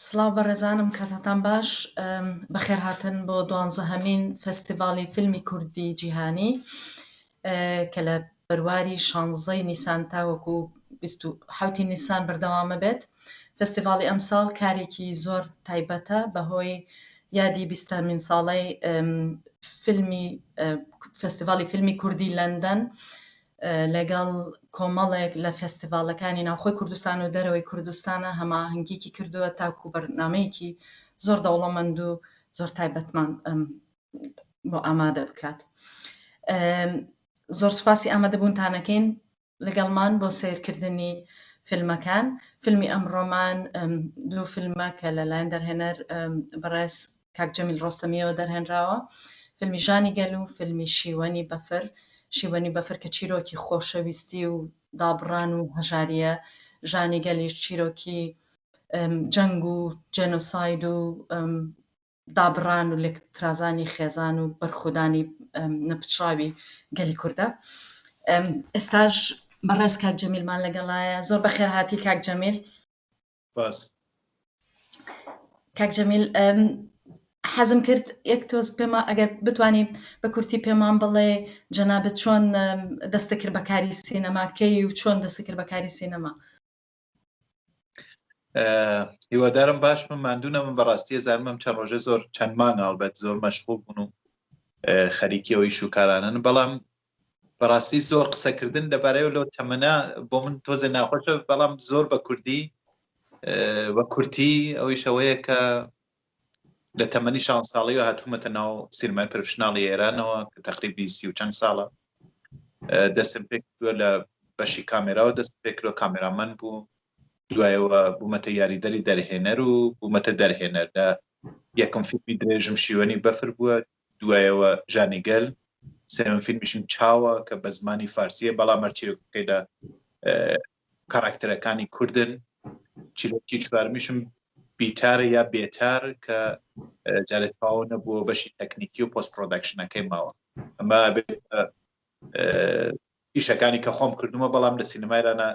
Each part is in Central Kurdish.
سڵاو بەڕێزانم کاتتان باش بەخێر هاتن بۆ 12هەمین فستیڤاڵی فیلمی کوردی جیهانی کە لە بەرواری 16 نیسان تاوەکو 27 نیسان بەردەوامە بێت. فستیڤاڵی ئەمساڵ کارێکی زۆر تایبەتە بەهۆی یادی 20مین ساڵەی فستیڤاڵی فیلمی کوردی لەندەن لەگەڵ کۆمەڵێک لە فستیڤاڵەکانی ناوخۆی کوردستان و دەرەوەی کوردستانە هەماهەنگیکی کردووە تاکو بەرنامەیەکی زۆر دەوڵەمەند و زۆر تایبەتمان بۆ ئامادە بکات. زۆر سوپاسی ئامادەبوونتانەکەین لەگەڵمان بۆ سیرکردنی فیلمەکان. فیلمی ئەمڕۆمان دوو فیلمە کە لەلایەن دەرهێنەر بەڕێز کاک جەمیل ڕۆستەمیەوە دەرهێنراوە، فیلمی ژانیگەل و فیلمی شیوەنی بەفر. شیوەنی بەفر کە چیرۆکی خۆشەویستی و دابڕان و هەژاریە، ژانیگەلیش چیرۆکی جەنگ و جێنۆساید و دابڕان و لێکترازانی خێزان و بەرخودانی نەپچراوی گەلی کووردە. ئێستاش بەڕێز کاک جەمیلمان لەگەڵایە. زۆر بەخێر هاتی کاک جەمیل. باس کاک جەمیل، حەزم کرد یەک تۆز پێما ئەگەر بتوانی بە کورتی پێمان بڵێ جەنابەت چۆن دەستە کرد بە کاری سینەماکەی و چۆن دەستە کرد بە کاری سینەما. هیوادارم باش من ماندوونە. من بەڕاستی زانمم چەند ڕۆژە زۆر چەند مانگ ئەڵبەت زۆر مەشغوڵ بوون و خەریکیەوەی شوکارانن، بەڵام بەڕاستی زۆر قسەکردن لەبارەیەوە لەو تەمەنە بۆ من تۆزە ناخۆشە، بەڵام زۆر بە کوردی وە کورتی ئەوەی شەوەیە کە لە تەمەنی 6 ساڵی و هاتوومەتە ناو سینمای پرۆفشناڵی ئێرانەوە کە تقریبی 30 و چەند ساڵە دەستم پێ کردووە لە بەشی کامێراوە، دەست پێ کردووە کامێرامەن بوو، دوایەوە بوومەتە یاریدەری دەرهێنەر و بوومەتە دەرهێنەر. لە یەکەم فیلمی درێژم شیوەنی بەفر بووە، دوایەوە ژانیگەل، سێمەم فیلمیشم چاوە کە بە زمانی فارسیە بەڵام هەرچیرۆکەکەی لە کاراکتەرەکانی کوردن. چیرۆکی چوارمیشم بیتارە یا بێتار کە جارێت پاوە نەبووە بەشی تەکنیکی و پۆست پرۆدەکشنەکەی ماوە. ئەمە ئیشەکانی کە خۆم کردومە، بەڵام لە سینەمایرانە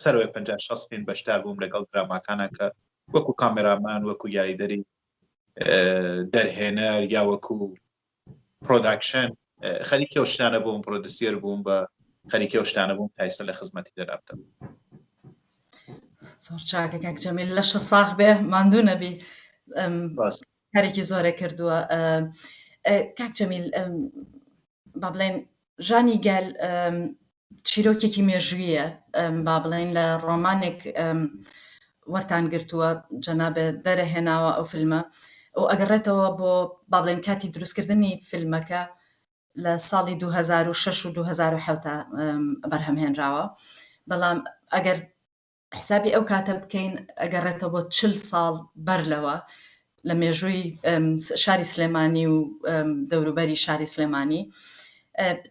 سەرەوەی 50-60 فیلم بەشدار بووم لەگەڵ دراماکانە کە وەکو کامێرامان، وەکو یاریدەری دەرهێنەر یا وەکو پرۆداکشن خەریکی ئەو شتانە بووم، پرۆدوسێر بووم، بە خەریکی ئەو شتانە بووم تایسە لە خزمەتی دەرابتم. زۆر چاکە کاک جەمیل، لەشە ساغ بێ ماندوو نەبی، کارێکی زۆرە کردووە. کاک جەمیل، با بڵێن ژانیگەل چیرۆکێکی مێژوویە، با بڵێن لە ڕۆمانێک وەرتان گرتووە جەنابێ دەرەهێناوە ئەو فیلمە و ئەگەڕێتەوە بۆ با بڵێن کاتی دروستکردنی فیلمەکە لە ساڵی 2006 و 2007 بەرهەمهێنراوە، بەڵام ئەگەر حسابی ئەو کاتە بکەین ئەگەڕێتەوە بۆ 40 ساڵ بەرلەوە لە مێژووی شاری سلێمانی و دەوروبەری شاری سلێمانی.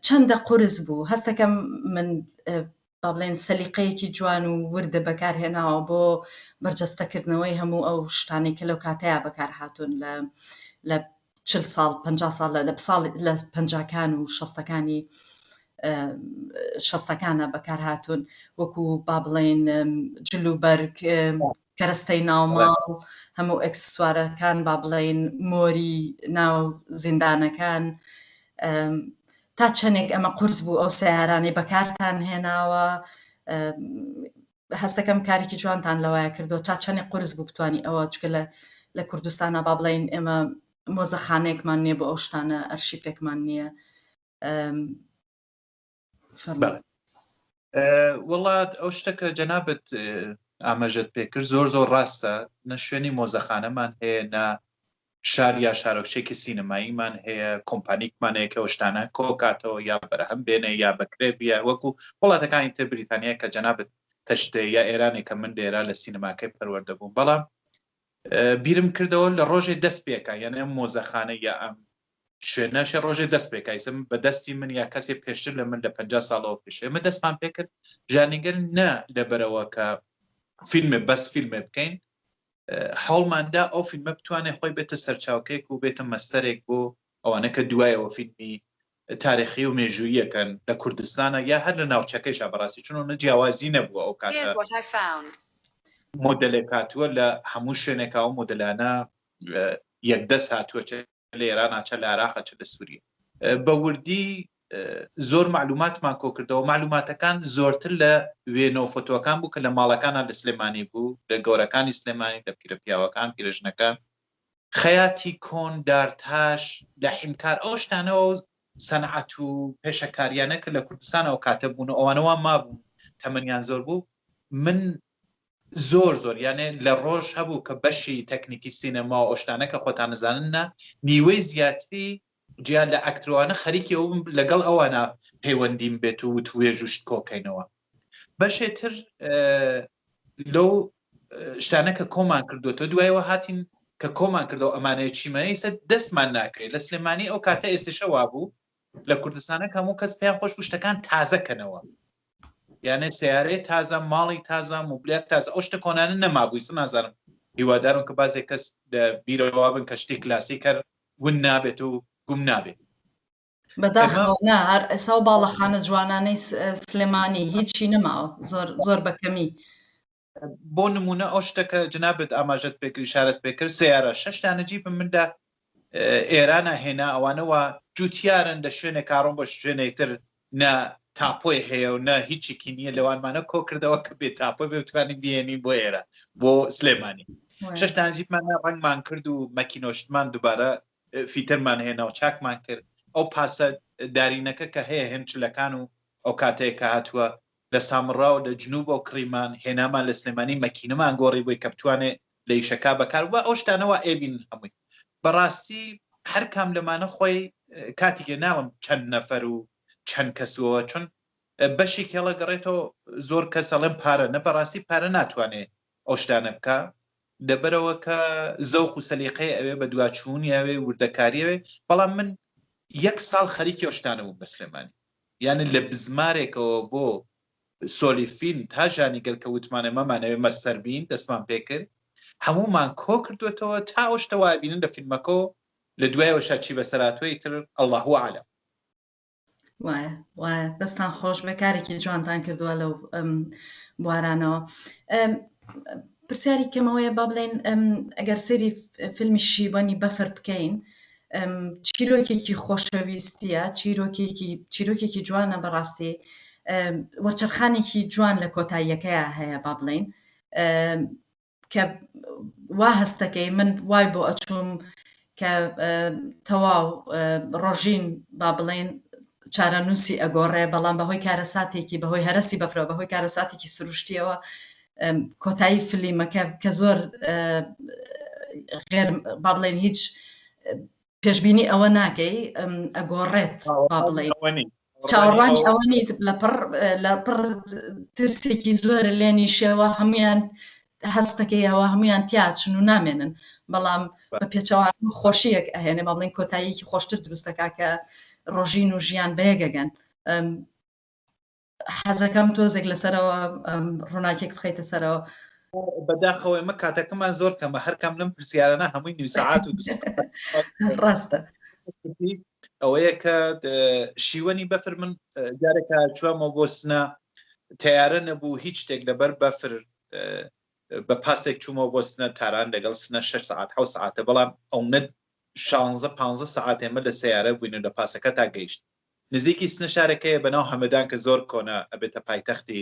چەندە قورس بوو؟ هەستەکەم من با بڵێن سەلیقەیەکی جوان و وردە بەکارهێناوە بۆ بەرجەستەکردنەوەی هەموو ئەو شتانێک کە لەو کاتەیە بەکار هاتوون لە 40 ساڵ 50 ساڵ لە 50کان و 60کانە بەکار هاتوون، وەکو با بڵێن جلوبەرگ، کەرەستەی ناوماڵ، هەموو ئەکسسوارەکان، با بڵێن مۆری ناو زیندانەکان. تا چەندێک ئەمە قورس بوو ئەو سیارانەی بەکارتان هێناوە؟ هەستەکەم کارێکی جوانتان لەوایە کردو، تا چەندێک قورس بوو بتوانی ئەوە، چکە لە کوردستانە با بڵێن ئێمە مۆزەخانەیەکمان نییە بۆ ئەو شتانە، ئەرشیپێکمان نییە. وڵات ئەو شتەکە جەنابەت ئاماژەت پێکرد زۆر ڕاستە. نە شوێنی مۆزەخانەمان هەیە، نە شار یا شارۆچێکی سینەماییمان هەیە، کۆمپانیکمان هەیە کە ئەو شتانە کۆکاتەوە یا بەرهەم بێنێ یا بەکرێ بە وەکو وڵاتەکانی تر بریتانیا کە جەنابەت تەشتێ یا ئێرانێک کە من لێرە لە سینەماکەی پەروەردە بووم. بەڵام بیرم کردەوە لە ڕۆژێ دەست پێکە، یعنی ئەم مۆزەخانە یا ئەم شوێنەشە ڕۆژێ دەست پێکایسم بە دەستی من یا کەسێک پێشتر لە من لە 50 ساڵەوە پێش ئێمە دەستمان پێکرد ژانیگەل نە لەبەرەوە کە فیلمێ بەس فیلمێ بکەین، هەوڵماندا ئەو فیلمە بتوانێت خۆی بێتە سەرچاوکەیەک و بێتە مەستەرێک بۆ ئەوانە کە دوایەوە فیلمی تاریخی و مێژوویەکەن لە کوردستانە یا هەر لە ناوچەکەیشە. بەڕاستی چونەوە جیاوازی نەبووە ئەو کاتە مۆدلێک هاتووە لە هەموو شوێنێکا و مۆدلانە یەکدەست هاتووە چ لە ئێران چە لە عێراق چە لە سووریە بە وردی زۆر معلوماتمان کۆ کردەوە معلوماتەکان زۆرتر لە وێنە و فۆتۆەکان بوو کە لە ماڵەکانە لە سلێمانی بوو لە گەورەکانی سلێمانی لە پیرەپیاوەکان پیرەژنەکان خەیاتی کۆن دارتاش لە حیمکار ئەو شتانەوە سەنعەت و پێشەکاریانە کە لە کوردستانەوە کاتە بوون ئەوانەوە مابوو تەمەنیان زۆر بوو من زۆر یانێ لە ڕۆژ هەبوو کە بەشی تەکنیکی سینەما و ئۆشتانە کە خۆتان نزاننە نیوەی زیاتری جیان لە ئەکترۆوانە خەریکی ئەو لەگەڵ ئەوانە پەیوەندیم بێت و توێژ و شت کۆکەینەوە بەشێتر لەو شتانە کە کۆمان کردوێتەوە دوایەوە هاتین کە کۆمان کردەوە ئەمانەیە چیمەیە ئێستا دەستمان ناکرێت لە سلێمانی ئەو کاتە ئێستشەوا بوو لە کوردستانە هەموو کەس پێیان خۆش بوو شتەکان تازەکەنەوە یانێ سیارەی تازە ماڵی تازە موبلیات تازە ئەو شتە کۆنانە نەمابووی نازانم هیوادارم کە بازێک کەس لە بیرەوە بن کە شتی کلاسی کرد ون نابێت و گوم نابێت بەداخەوە هەر ئێسا و باڵەخانە جوانانەی سلێمانی هیچی نەماوە زۆر بەکەمی بۆ نمونە ئەو شتەکە جنابێت ئاماژەت پێکرد شارەت پێکرد سیارە شەشتانە جیبم مندا ئێرانە هێنا ئەوانەوە جوتیارن لە شوێنێک کارۆم بۆ شوێنێکتر نە تاپۆی هەیە و نە هیچێکی نییە لەوانمانە کۆ کردەوە کە بێت تاپۆ بێ توانین بێنین بۆ ئێرە بۆ سلێمانی شەشتان جیبمان ڕنگمان کرد و مەکینۆشتمان دووبارە فیترمان هێنا و چاکمان کرد ئەو پاسە دارینەکە کە هەیە هێنچلەکان و ئەو کاتەیە کە هاتووە لە سامڕا و لە جنوب و کڕیمان هێنامان لە سلێمانی مەکینەمان گۆڕی بۆی کە بتوانێت لە ئیشەکە بەکار بە ئەو شتانەوە ئێبین هەمووی بەڕاستی هەر کام لەمانە خۆی کاتێکێ ناڵم چەند نەفەر و چەند کەسەوە چون بەشی کێڵە گەڕێتەوە زۆر کەسەڵێن پارە نە بەڕاستی پارە ناتوانێت ئەو شتانە بکە دەبەرەوە کە زەوق و سەلیقەی ئەوێ بە دواچوونی ئەوێ وردەکاریەوێ بەڵام من 1 ساڵ خەریکی ئەو شتانە بوو بە سلێمانی یانە لە بزمارێکەوە بۆ سۆلی فیلم تا ژانیگەل کە وتمانە مەمانەوێ مەستەربین دەستمان پێکرد هەمومان کۆ کردوێتەوە تا ئەو شتەوە بینن لە فیلمەکە لە دوایەوە شاچی بەسەراتۆی تر الله عالم وایە دەستان خۆش بەکارێکی جوانتان کردووە لەو بوارانەوە پرسیاری کەمەوەیە با بڵێن ئەگەر سەری فیلمی شیبانی بەفر بکەین چیرۆکێکی خۆشەویستیە چیرۆکێکی جوانە بەڕاستی وەچەرخانێکی جوان لە کۆتاییەکەیە هەیە با بڵێن کە وا هەستەکەی من وای بۆ ئەچووم کە تەواو ڕۆژین با بڵێن چارەنووسی ئەگۆڕێ بەڵام بەهۆی کارەساتێکی بەهۆی هەرسی بەفرە بەهۆی کارەساتێکی سروشتیەوە کۆتایی فیلمەکە کە زۆر غێر با بڵێن هیچ پێشبینی ئەوە ناکەی ئەگۆڕێت با بڵێن چاوەڕوانی ئەوەنیت لە پڕ ترسێکی زۆر لێنی شێوە هەمویان هەستەکەیەوە هەمویان تیاچن و نامێنن بەڵام بە پێچەوان خۆشیەک ئەهێنێ با بڵێن کۆتاییەکی خۆشتر دروستەکە کە ڕۆژین و ژیان بەیەگەگەن حەزەکەم تۆزێک لەسەرەوە ڕووناکێک بخەیتە سەرەوە بەداخەوە ئێمە کاتەکەمان زۆر کەمە هەر کام لەم پرسیارانە هەمووی نیو سەعات و ڕاستە ئەوەیە کە شیوەنی بەفر من جارێکە چوامەوە بۆ سنە تیارە نەبوو هیچ شتێک لەبەر بەفر بە پاسێک چوومەوە بۆ سنە تاران لەگەڵ سنە 6 ساعت 7 ساعتە بەڵام ئەو نەت 16-15 ساعت ئێمە لە سیارە بووین لە پاسەکە تا گەیشت نزیکی سنە شارەکەیە بەناو هەمەدان کە زۆر کۆنا ئەبێتە پایتەختی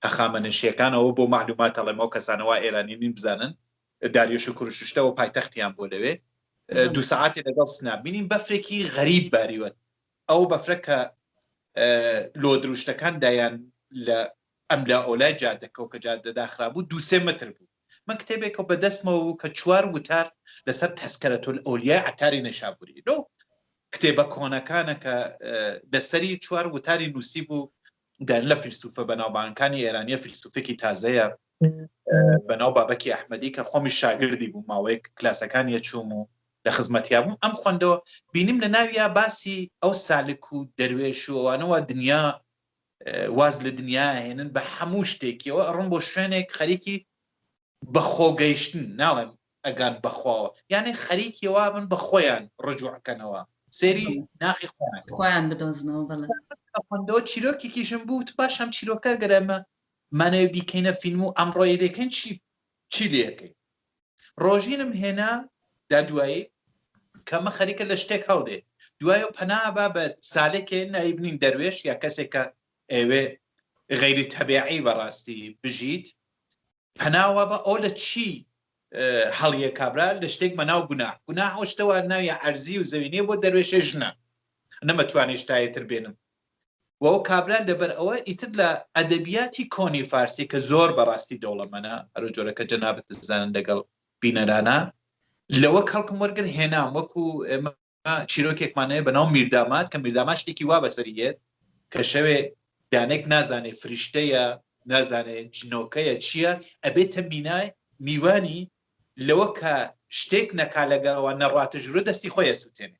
هەخامەنشیەکانەوە بۆ معلومات ئەڵێمەوە کەسانەوە ئێرانیین بزانن داریوش و کوروشتەوە پایتەختیان بۆ لەوێ 2 ساعتی لەگەڵ سنا بینیم بەفرێکی غەریب باریوەت ئەو بەفرە کە لۆ دروشتەکان دایان لە ئەم لە ئۆلای جادەکەەوە کە جادەدا خرابوو 2-3 متر بوو من کتێبێکەوە بەدەستمەوە کە 4 وتار لەسەر تەسکەرەتۆل ئەولیای عەتاری نەشابووری لۆ کتێبە کۆنەکانە کە لەسەری 4 وتاری نووسی بوو لە فیلسوفە بەناوبانگەکانی ئێرانیە فیلسوفێکی تازەیە بەناو بابەکی ئەحمەدی کە خۆمی شاگردی بوو ماوەیەک کلاسەکانی چووم و لە خزمەتیا بووم ئەم خوێندەوە بینیم لە ناویە باسی ئەو سالک و دەروێش و ئەوانەوە دنیا واز لە دنیا هێنن بە هەموو شتێکیەوە ڕوون بۆ شوێنێک خەریکی بەخۆگەیشتن ناڵێم ئەگان بەخواوە یعنی خەریکیەوە بن بە خۆیان ڕجوعکەنەوە سێری ناخی خۆیان بدۆزنەوە خوێندەوە چیرۆکێکیشم بوو باشم چیرۆکە گەرەمە مانەوە بیکەینە فیلم و ئەمڕۆیە دەکەن چی چی لێکەی ڕۆژینم هێنا دادوایی کەمە خەریکە لە شتێک هەڵدێ دوایە پەنابا بە سالێکێ نایبنین دەروێش یا کەسێکە ئێوێ غەیری تەبیعی بەڕاستی بژیت پەناوە بە ئەو لە چی هەڵیە کابرا لە شتێک مەناو گوناح ئەو شتەوە ناوی عەرزی و زەوینێ بۆ دەروێشە ژنە نەمەتوانی شتایەتر بێنم و ئەو کابرا لەبەر ئەوە ئیتر لە ئەدەبیاتی کۆنی فارسی کە زۆر بەڕاستی دەوڵەمەنە هەرو جۆرەکە جەنابەت دەزانن لەگەڵ بینەرانە لەوە کەڵکم وەرگر هێنام وەکو ئێمە چیرۆکێکمانەیە بەناو میردامات کە میردامات شتێکی وا بەسەریێت کە شەوێ دانێک نازانێ فریشتەیە نازانێ جنۆکەیە چییە ئەبێتە بینای میوانی لەوە کە شتێک نەکا لەگەڵەوە نەڕاتە ژورە دەستی خۆی ئەسووتێنێ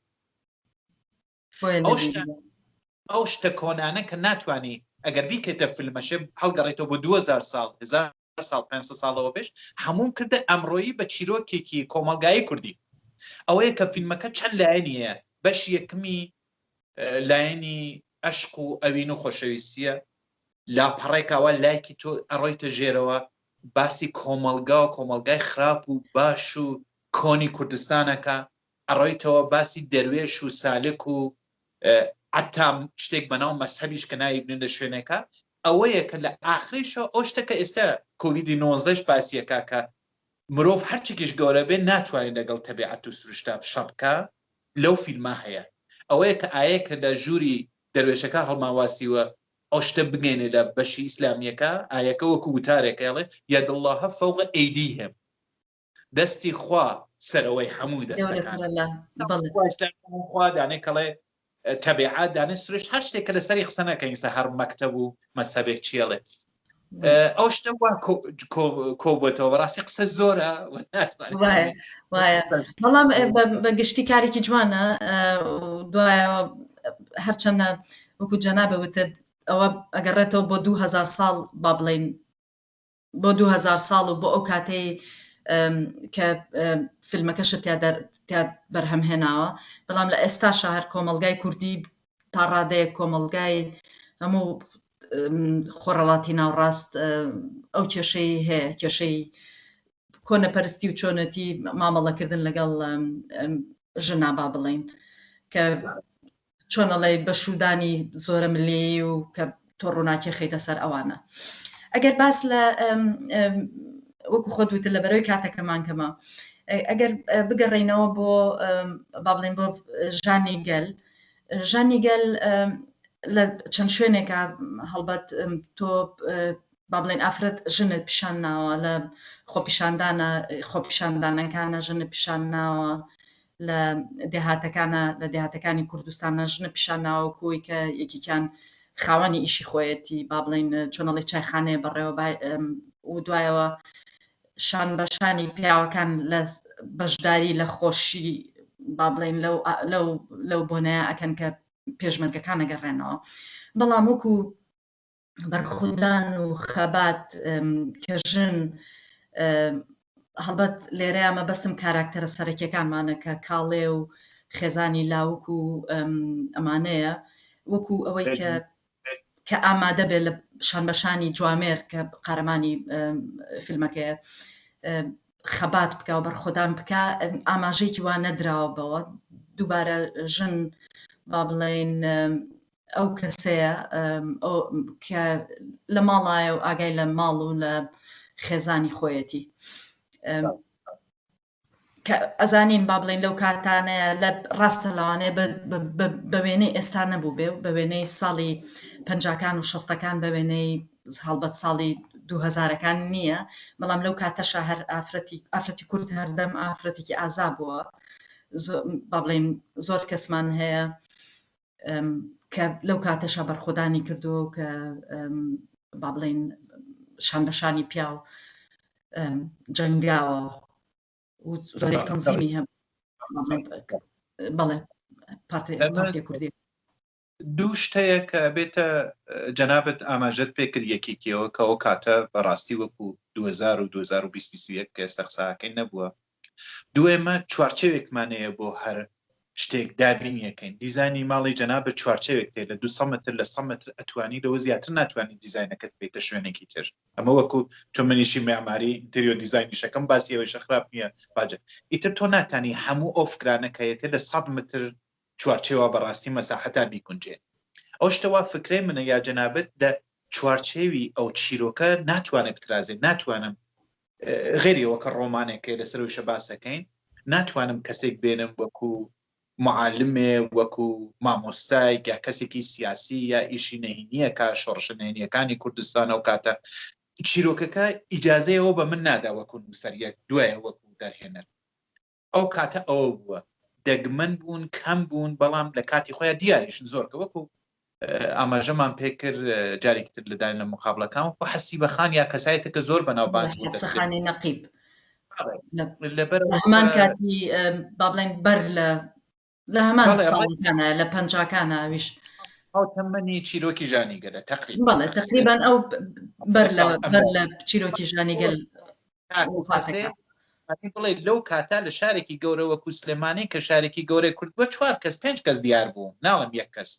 ئەو شتە کۆنانە کە ناتوانانی ئەگەر بیکەیتە فیلمەشێ هەڵگەڕێتەوە بۆ 2000 ساڵ 1000 ساڵ 500 ساڵەوە پێش هەموم کردە ئەمڕۆیی بە چیرۆکێکی کۆمەلگایی کوردی ئەوەیە کە فیلمەکە چەند لایەنیە بەش یەکمی لایەنی عەشق و ئەوین و خۆشەویستیە لاپەڕێکاوە لایکی تۆ ئەڕۆیتە ژێرەوە باسی کۆمەلگا و کۆمەلگای خراپ و باش و کۆنی کوردستانەکە ئەڕۆیتەوە باسی دەروێش و سالک و ئەتام شتێک بەناو مەسهەبیش کە نایبنن لە شوێنەکە ئەوەیە کە لە ئاخریشەوە ئەو شتەکە ئێستا کۆڤیدی 19 باسیەکە کە مرۆڤ هەرچێکیش گەورە بێ ناتوانێت لەگەڵ تەبیعەت و سروشتا شەڕکە لەو فیلما هەیە ئەوەیە کە ئاەیە کە لە ژووری دەروێشەکە هەڵماواسیوە ئەو شتە بگەێنێ لە بەشی ئیسلامیەکە ئایەکە وەکو وتارێکەڵێ یەدڵڵاهە فەوقە ئەیدیهم دەستی خوا سەرەوەی هەموو دەستەکان خوا دانێکەڵێ تەبیعات دانێ سروشت هەر شتێکە لەسەری قسە نەکەین سە هەر مەکتەب و مەسەبێک چیەڵێ ئەو شتە وا کۆبووێتەوە بەڕاستی قسە زۆرە وایە بەڵام بە گشتی کارێکی جوانە دوایەوە هەرچەندە وەکو جەنابە وتت ئەوە ئەگەڕێتەوە بۆ 2000 ساڵ با بڵێن بۆ 2000 ساڵ و بۆ ئەو کاتەی کە فیلمەکەشت تیا بەرهەم هێناوە بەڵام لە ئێستاشە هەر کۆمەلگای کوردی تا ڕادەیە کۆمەلگای هەموو خۆڕەڵاتی ناوڕاست ئەو کێشەی هەیە کێشەی کۆنەپەرستی و چۆنەتی مامەڵەکردن لەگەڵ ژنا با بڵێن کە چۆنەڵێ بەشودانی زۆرە ملی و کە تۆ ڕووناکی خەیتە سەر ئەوانە ئەگەر باس لە وەکو خۆت وتە لە بەرەوەی کاتەکەمان کەمە ئەگەر بگەڕێینەوە بۆ با بڵێن بۆ ژانیگەل لە چەند شوێنێکە هەڵبەت تۆ با بڵێن ئافرەت ژنت پیشان ناوە لە خۆپیشاندانەکانە ژنت پیشان ناوە لە دێهاتەکانی کوردستانە ژنە پیشان ناوەکوی کە یەکیان خاوەنی ئیشی خۆیەتی با بڵێن چۆنەڵی چایخانەیە بەڕێوە و دوایەوە شان بەشانی پیاوەکان لە بەشداری لە خۆشی با بڵێن لەو بۆنەیە ئەکەن کە پێشمەرگەکان ئەگەڕێنەوە بەڵام وەکو بەرخودان و خەبات کە ژن هەڵبەت لێرەیە مەبەستم کاراکتەرە سەرەکیەکانمانە کە کاڵێ و خێزانی لاوک و ئەمانەیە وەکو ئەوەی کە ئامادە بێت لە شانبەشانی جوامێر کە قارەمانی فیلمەکەیە خەبات بکە و بەرخۆدان بکە ئاماژەیەکی وان نەدراوە بەوە دووبارە ژن با بڵێن ئەو کەسەیە کە لە ماڵایە و ئاگای لە ماڵ و لە خێزانی خۆیەتی کە ئەزانین با بڵێن لەو کاتانەیە لە ڕاستە لەوانەیە بە وێنەی ئێستا نەبوو بێ بە وێنەی ساڵی 50کان و 60کان بە وێنەی هەڵبەت ساڵی 2000کان نییە بەڵام لەو کاتەشە هەر ئافرەتی کورد هەردەم ئافرەتێکی ئازا بووە با بڵێن زۆر کەسمان هەیە کە لەو کاتەشە بەرخۆدانی کردو کە با بڵێن شانبەشانی پیا و جەنگاوە و زۆرێک تەنزیمی هەم بەڵێ پارتی کوردی دوو شتەیە کە بێتە جەنابەت ئاماژەت پێکرد یەکێکیەوە کە ئەو کاتە بەڕاستی وەکو 2000 و 2021 کە ئێستا قساکەی نەبووە دوێمە چوارچێوێکمانەیە بۆ هەر شتێک دابینیەکەین دیزانی ماڵی جەنابەت چوارچێوێک تێ لە 200 متر لە 100 متر ئەتوانی لەوە زیاتر ناتوانانی دیزاینەکەت بێتە شوێنێکی تر ئەمە وەکو چۆن منیشی معماری ئینتریۆ دیزاینیشەکەم باسی ئەوەی خراپ نییە باجە ئیتر تۆ ناتانی هەموو ئەو فکرانەکەیەتە لە 100 متر چوارچێوە بەڕاستی مەساحەتا بیکونجێن ئەو شتەوە فکرەی منە یا جەنابەت لە چوارچێوی ئەو چیرۆکە ناتوانێت بترازێت ناتوانم غێریەوە کە ڕۆمانێکە لەسەر وشە باسەکەین ناتوانم کەسێک بێنم وەکو معالمێ وەکو مامۆستای یا کەسێکی سیاسی یا ئیشی نەهینیە کا شۆڕشە نهێنیەکانی کوردستان ئەو کاتە چیرۆکەکە ئیجازەیەوە بە من نادا وەکو نووسەریەک دوایە وەکو دەرهێنەر ئەو کاتە ئەوە بووە دەگمەن بوون کەم بوون بەڵام لە کاتی خۆیان دیاریشن زۆرکە وەکو ئاماژەمان پێکرد جارێکی تر لەدان لە مقابلەکان و حەسی بەخان یا کەسایەتێکە زۆر بەناوبانگ بوو دەستخانی نەقیب لە هەمان کاتی با بڵێن بەر لە هەمان ساڵەکانە لە پەنجاکانە ئەویش تەمەنی چیرۆکی ژانیگەلە تقریبان ئەو بەر لە چیرۆکی ژانیگەل بڵێ لەو کاتا لە شارێکی گەورە وەکو سلێمانی کە شارێکی گەورەی کورد بە 4 کەس 5 کەس دیار بوو ناڵم یەک کەس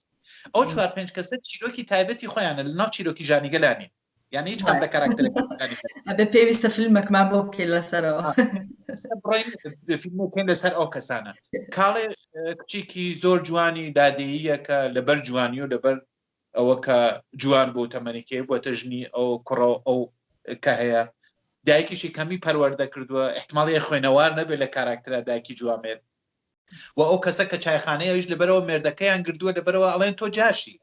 ئەو 4-5 کەسە چیرۆکی تایبەتی خۆیانە لە ناو چیرۆکی ژانیگەلانی یعنی هیچ کام لە کاراکتەرەکانی ئەبێ پێویستە فیلمێکمان بۆ بکەی لەسەرەوە فیلمەکەین لەسەر ئەو کەسانە کاڵێ کچێکی زۆر جوانی دادەییەکە لەبەر جوانی و لەبەر ئەوە کە جوان بۆ تەمەنیکێ بۆتە ژنی ئەو کوڕە ئەو کە هەیە دایکیشی کەمی پەروەردە کردووە احتماڵی خوێنەوار نەبێت لە کاراکتەرە دایکی جوامێت و ئەو کەسە کە چایخانەیەویش لەبەرەوە مێردەکەیان گردووە لەبەرەوە ئەڵێن تۆ جاشی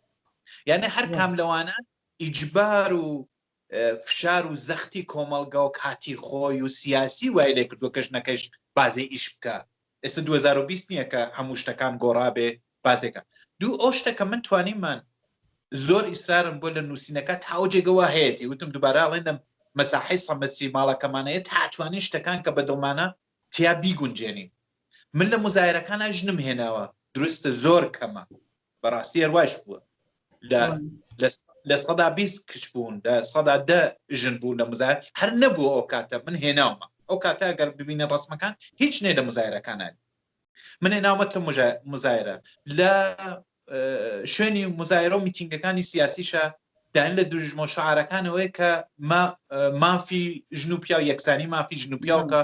یعنی هەر کام لەوانە ئیجبار و فشار و زەختی کۆمەڵگا و کاتی خۆی و سیاسی وای لێ کردووە کە ژنەکەش بازێ ئیش بکە ئێستا 2020 نییە کە هەموو شتەکان گۆڕابێ بازێکە دوو ئەو شتەکە من توانیمان زۆر ئیسرارم بۆ لە نووسینەکە تاو جێگەوە هەیەی وتم دووبارە ئەڵێن لە مەساحەی سەمەتری ماڵەکەمانەیە تاتوانین شتەکان کە بەدڵمانە تیا بیگونجێنین من لە مزایرەکانە ژنم هێناوە دروستە زۆر کەمە بەڕاستی هەروایش بووە لە 120 کچ بوون لە 110 ژن بوون لە مزایر هەر نەبووە ئەو کاتە من هێناومە ئەو کاتە ئەگەر ببینە ڕسمەکان هیچ نێ لە مزایرەکانە من هێناومەتە مزایرە لە شوێنی مزایرە و میتینگەکانی سیاسیشە داین لە دوژمە شعارەکانەوەی کە مافی ژنوپیا و یەکسانی مافی ژنوپیا و کە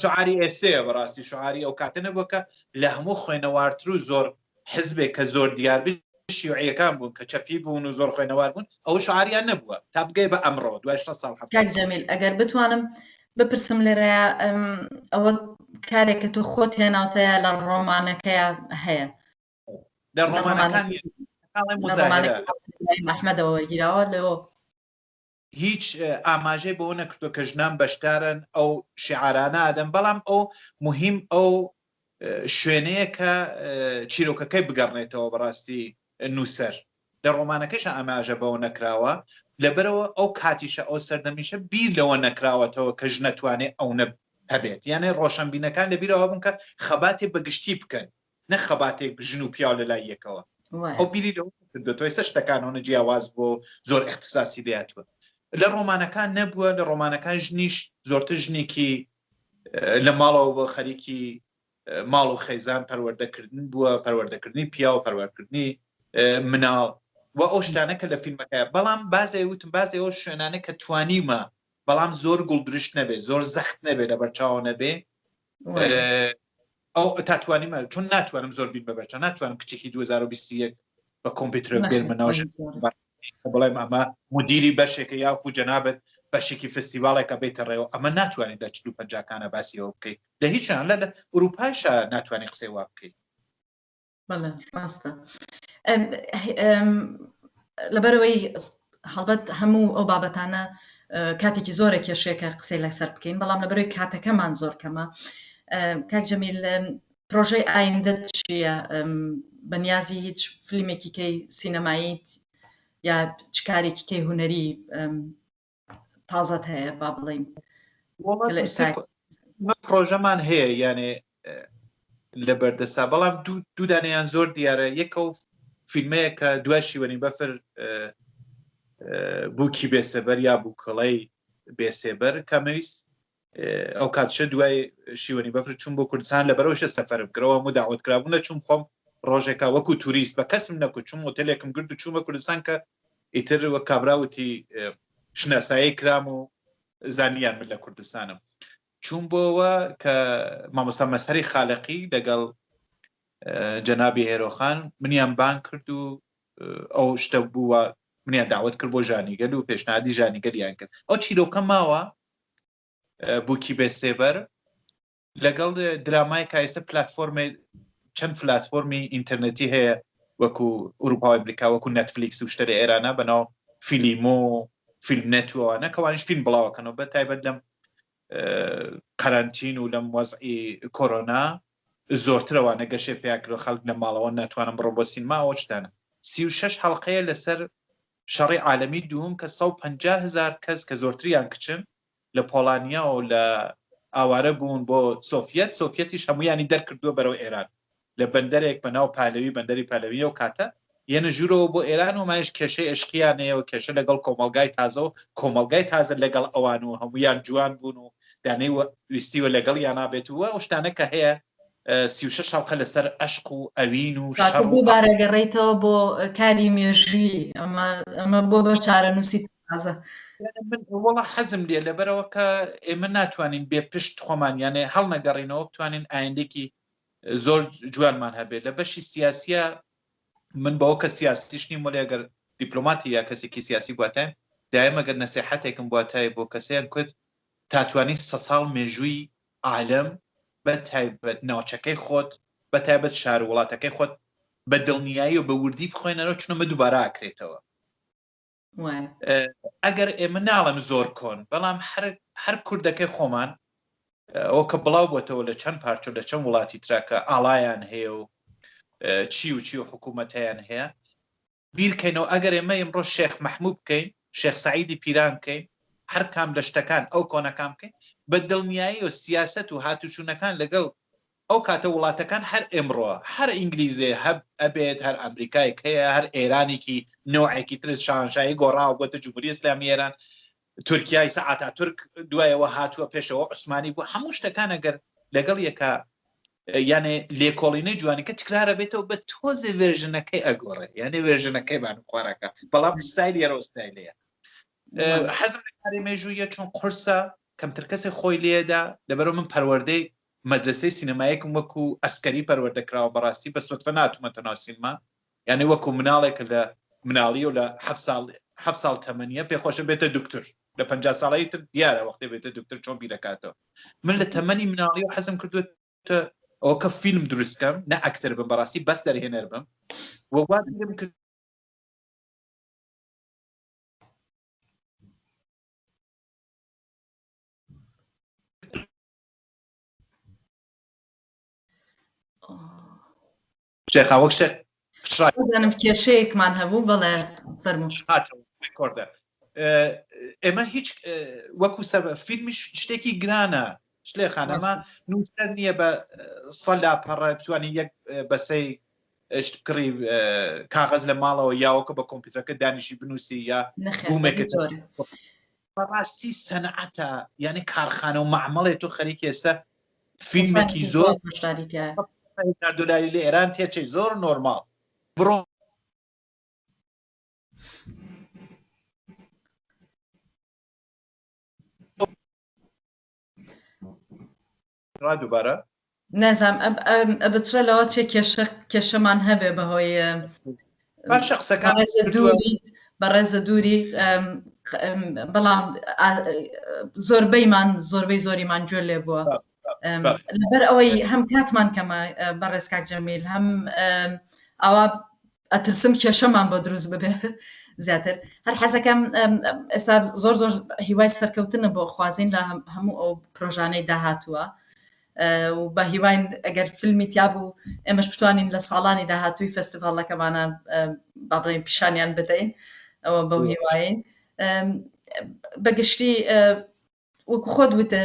شعاری ئێستەیە بەڕاستی شعاری ئەو کاتە نەبووە کە لە هەموو خوێنەوارتر و زۆر حزبێک کە زۆر دیاربی شیوعیەکان بوون کە چەپی بوون و زۆر خوێنەوار بوون ئەو شعاریان نەبووە تا بگەی بە ئەمڕۆ دوای 6 ساڵ کاک جەمیل ئەگەر بتوانم بپرسم لێرەیە ئەوە کارێکە تۆ خۆت هێناوتەیە لە ڕۆمانەکەیە هەیە لە ڕۆمانەکان ئەحمەدەوە وەرگیراوە لەوە هیچ ئاماژەی بۆ نەکردو کە ژنان بەشدارن ئەو شیعارانە ئادەم بەڵام ئەو مهم ئەو شوێنەیە کە چیرۆکەکەی بگەڕنێتەوە بەڕاستی نووسەر لە ڕۆمانەکەش ئاماژە بەوە نەکراوە لەبەرەوە ئەو کاتیشە ئەو سەردەمیشە بیر لەوە نەکراوەتەوە کە ژ نەتوانێت ئەو هەبێت یانە ڕۆشنبینەکان لەبیرەوە بن کە خەباتێک بەگشتی بکەن نە خەباتێک ژن و پیا لە لای یەکەوە ئەو بیری لەوە کردوێتەوە ئێستا شتەکانەوە جیاواز بۆ زۆر اختصاسی دەیاتوە لە ڕۆمانەکان نەبووە لە ڕۆمانەکان ژنیش زۆرتر ژنێکی لە ماڵەوە بە خەریکی ماڵ و خەیزان پەروەردەکردن بووە پەروەردەکردنی پیا و پەروەردەکردنی مناڵ و ئەو شتانە کە لە فیلمەکەیە بەڵام بازێ وتم بازێ ئەو شوێنانە کە توانیمە بەڵام زۆر گوڵدرشت نەبێ زۆر زەخت نەبێ لە بەرچاوە نەبێ ئەو تاتوانیمە چون ناتوانم زۆر بین بە بەرچاو ناتوانم کچێکی 2021 بە کۆمپیوترە بێنمە ناو بڵێم ئەمە مدیری بەشێکە یاکو جەنابەت بەشێکی فستیڤالێکە بێتە ڕێەوە ئەمە ناتوانێت لە 50 باسیەوە بکەیت لە هیچیان لە ئوروپایشە ناتوانێت قسەی وا بکەیت بەڵێ ڕاستە لەبەرەوەی هەڵبەت هەموو ئەو بابەتانە کاتێکی زۆرە کێشەیەکە قسەی لەسەر بکەین بەڵام لەبەرەوەی کاتەکەمان زۆر کەمە کاک جەمیل پرۆژەی ئایندە چییە بەنیازی هیچ فیلمێکی کەی سینەماییت یا چ کارێکی کەی هونەری تازەت هەیە با بڵێین پرۆژەمان هەیە یانێ لە بەردەستا بەڵام دوو دانیان زۆر دیارە یەکە و فیلمەیە کە دوای شیوەنی بەفر بووکی بێسێبەر یا بووکەڵەی بێسێبەر کەمەویست ئەو کاتشە دوای شیوەنی بەفر چوون بۆ کوردستان لەبەرەوەشە سەفەرم کردەوە هەموو داوەتکرابوون لە چوون خۆم ڕۆژێکا وەکو توریست بە کەسم نەکو چوم ئۆتێلێکم گرت و چوومە کوردستان کە ئیتر وە کابراوتی شناسایی کرام و زانیان من لە کوردستانم چوون بۆەوە کە مامۆستا مەستەری خالقی لەگەڵ جەنابی هێرۆخان منیان بان کرد و ئەو شتە بووە منیان داوت کرد بۆ ژانیگەل و پێشنهادی ژانیگەلیان کرد ئەو چیرۆکە ماوە بووکی بێسێبەر لەگەڵ درامای کایسە پلتفۆرمێ چەند پلتفۆرمی ئینتەرنێتی هەیە وەکو ئوروپا و ئەمریکا وەکو نەتفلیکس و شتەرە ئێرانە بەناو فیلیمۆ فیلم نەتوانە کەوانش فیلم بڵاوەکەنەوە بە تایبەت لەم قەرانتین و لەم وەزعی کۆرۆنا زۆرترەوانە گەشێ پێیاکرۆ خەڵک لە ماڵەوە ناتوانم بڕۆ بۆ سینما ئەوە شتانە 36 حەڵقەیە لەسەر شەڕی عالەمی دووم کە 150,000 کەس کە زۆرتریان کچن لە پۆڵانیا و لە ئاوارە بوون بۆ سۆڤێتیش هەمویانی دەرکردووە بەرەو ئێران لە بەندەرێک بەناو پالەوی بەندەری پالەویە و کاتە یەنە ژوورەوە بۆ ئێران و ماش کێشەی عشقیانەیە و کێشە لەگەڵ کۆمەلگای تازە و کۆمەلگای تازە لەگەڵ ئەوان و هەمویان جوان بوون و دانەی ویستیوە لەگەڵ یان نابێتوە ئەو شتانە کە هەیە 36 حەڵقە لەسەر عشق و ئەوین و شەڕ و بارەگەڕێیتەوە بۆ کاری مێژووی ئەمە بۆ بە چارەنووسی تازە وڵا حەزم لێ لەبەرەوە کە ئێمە ناتوانین بێ پشت خۆمانیانێ هەڵ نەگەڕینەوە بتوانین ئایندێکی زۆر جوانمان هەبێت لە بەشی سیاسیە من بەوە کە سیاسیش نیم وەڵێ ئەگەر دیپلۆماتی یا کەسێکی سیاسی بواتای دایم ئەگەر نەسیحەتێکم بواتای بۆ کەسیان کورد تاتوانی 100 ساڵ مێژووی عالەم بە تایبەت ناوچەکەی خۆت بە تایبەت شار وڵاتەکەی خۆت بە دڵنیایی و بە وردی بخۆێنەوە چونەمە دووبارە ئاکرێتەوە ئەگەر ئێمە ناڵم زۆر کۆن بەڵام هەر کوردەکەی خۆمان ئەو کە بڵاو بۆتەوە لە چەند پارچە لە چەند وڵاتی تراکە ئاڵایان هەیە و چی و حکوومەتیان هەیە بیرکەینەوە ئەگەر ئێمە ئەمڕۆ شێخ مەحموود بکەین شێخ سەعیدی پیران بکەین هەر کام لە شتەکان ئەو کۆنەکان بکەین بە دڵنیایی و سیاسەت و هاتوچوونەکان لەگەڵ ئەو کاتە وڵاتەکان هەر ئێمڕۆ هەر ئینگلیزێ ئەبێت هەر ئەمریکایەک هەیە هەر ئێرانێکی نوعێکی ترس شاهنشاهی گۆڕاوە بۆتە جمهوری ئیسلامی ئێران تورکیای سەعاتا تورک دوایەوە هاتووە پێشەوە عوسمانی بوو هەموو شتەکان ئەگەر لەگەڵ یەکە یانێ لێکۆڵینەی جوانیکە تکرارە بێتەوە بە تۆزێ ڤێرژنەکەی ئەگۆڕێ یانێ ڤێرژنەکەی بان خوارەکە بەڵام ستایلی ئێرە ستایلەیە حەزم لە کاری مێژوویە چون قورسە کەمتر کەسێ خۆی لێدا لەبەرەوە من پەروەردەی مەدرسەی سینەمایەکم وەکو ئەسکەری پەروەردەکراوە بەڕاستی بە سوتفە ناتوومەتەناو سینما یعنی وەکو مناڵێک لە مناڵی و لە 7 ساڵ تەمەنیە پێخۆشە بێتە دکتۆر لە 50 ساڵایی تر دیارە وەختێ بێتە دکتۆر چۆن بیرەکاتەوە من لە تەمەنی مناڵی و حەزم کردووە ئەوە کە فیلم دروستکەم نە ئەکتەر بم بەڕاستی بەس دەرهێنەر بم وەواتم کرد شێخا وەک شێخ زانم کێشەیەکمان هەبوو بەڵێ فەرموو ئێمە هیچ وەکو سەبە فیلمیش شتێکی گرانە شلێخانەمە نووسەر نییە بە سەلا پەڕە بتوانانی یەک بەسەی کڕی کاغەز لە ماڵەوە یاوەکە بە کۆمپیوتەرەکە دانیشی بنووسی یا بوومێکە بەڕاستی سەنعەتە یعنی کارخانە و معمەڵێت و خەریکی ئێستا فیلمێکی زۆر دلاری لە ئێران تێچەی زۆر نۆرماڵ بڕۆ دووبارە نازام بچرە لەوە چێ کێشەمان هەبێ بەهۆی شخصەکان بەڕێزە دووری بەڵام زۆربەی زۆریمان گوێ لێ بووە لەبەر ئەوەی هەم کاتمان کەمە بەڕێز کاک جەمیل هەم ئەوە ئەترسم کێشەمان بۆ دروست ببێ زیاتر هەر حەزەکەم ئێستا زۆر هیوای سەرکەوتنە بۆ خوازین لە هەموو ئەو پرۆژانەی داهاتووە و بە هیواین ئەگەر فیلمی تیا بوو ئێمەش بتوانین لە ساڵانی داهاتووی فستیڤالەکەمانە با بڵێن پیشانیان بدەین ئەوە بەو هیواین بەگشتی وەکو خۆت وتە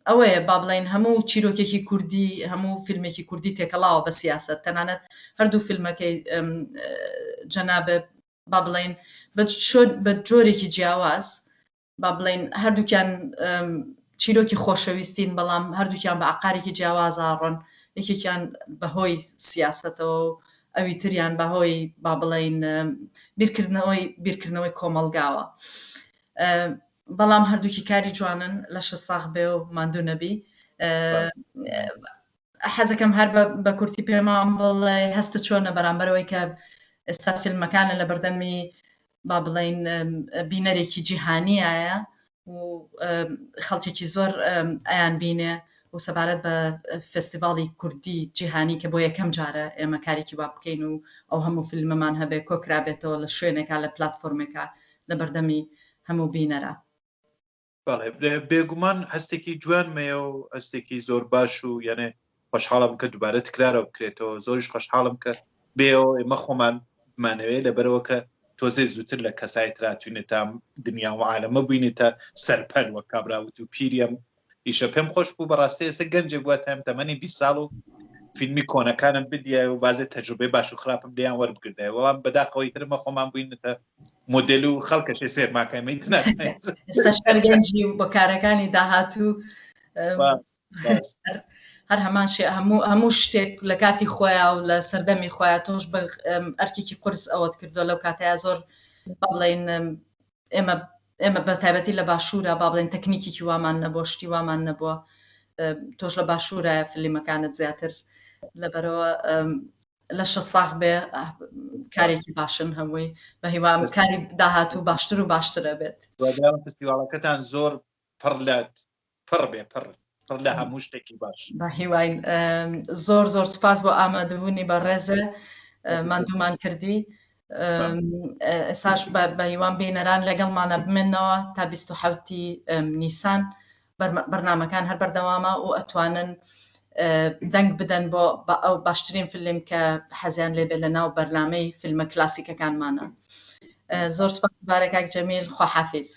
ئەوەیە با بڵێن هەموو چیرۆکێکی کوردی هەموو فیلمێکی کوردی تێکەڵاوە بە سیاست تەنانەت هەردوو فیلمەکەی جەنابە با بڵێن بە جۆرێکی جیاواز با بڵێن هەردووکیان چیرۆکی خۆشەویستین بەڵام هەردووکیان بە عقارێکی جیاوازاڕۆن یەکێکیان بەهۆی سیاسەتەوە و ئەوی تریان بەهۆی با بڵێین بیرکردنەوەی کۆمەلگاوە بەڵام هەردووکی کاری جوانن لە شە ساغ بێ و ماندوو نەبی حەزەکەم هەر بە کورتی پێمان بڵێ هەستە چۆنە بەرامبەرەوەی کە ئێستا فیلمەکانە لە بەردەمی با بڵێین بینەرێکی جیهانیایە و خەڵکێکی زۆر ئەیان بینێ و سەبارەت بە فستیڤاڵی کوردی جیهانی کە بۆ یەکەم جارە ئێمە کارێکی وا بکەین و ئەو هەموو فیلمەمان هەبێ کۆکرابێتەوە لە شوێنێکا لە پلاتفۆرمێکە لە بەردەمی هەموو بینەرە بێگومان هەستێکی جوانمەیە و هەستێکی زۆر باش و یعنی خۆشحاڵم کە دووبارە تکرارە بکرێتەوە زۆریش خۆشحاڵم کە بێەوە ئێمە خۆمان بمانەوەی لەبەرەوە کە تۆزێ زووتر لە کەسای تراتوینێت تا دنیا و عالەمە بووینێتە سەرپەر وە کابراوت و پیریم ئیشە پێم خۆش بوو بەڕاستی ئێستا گەنجێ بووە تایم تەمەنی 20 ساڵ و فیلمی کۆنەکانم بدیە و بازێ تەجربەی باش و خراپم لیان وەربگردای وەڵام بەداخەوەی ترمە خۆمان بووینێتە مۆدل و خەڵکەشی سێرماکەمەی گەنجی و بەکارەکانی داهاتوو هەر هەمان هەموو شتێک لە کاتی خۆیان و لە سەردەمی خۆیان تۆش بە ئەرکێکی قورس ئەوەت کردو لەو کاتەیە زۆر با بڵێن ئێمە بە تایبەتی لە باشوورە با بڵێن تەکنیکێکی وامان نەبووە شتی وامان نەبووە تۆش لە باشوورە فیلمەکانت زیاتر لەبەرەوە لە شە ساغ بێ کارێکی باشن هەمووی بە هیوام کاری داهاتوو باشتر و باشترە بێت فستیڤاڵەکەتان زۆر پڕ بێ پڕ لە هەموو شتێکی باش بە هیوای زۆر سوپاس بۆ ئامادەبوونی بە ڕێزە ماندوومان کردی ئێساش بە هیوان بینەران لەگەڵمانە بمێنەوە تا 27 نیسان بەرنامەکان هەر بەردەوامە و ئەتوانن دەنگ بدەن بۆ ئەو باشترین فیلم کە حەزیان لێبێ لە ناو بەرنامەی فیلمە کلاسیکەکانمانە زۆر سوپاس بارێک کاک جەمیل خواحافیز.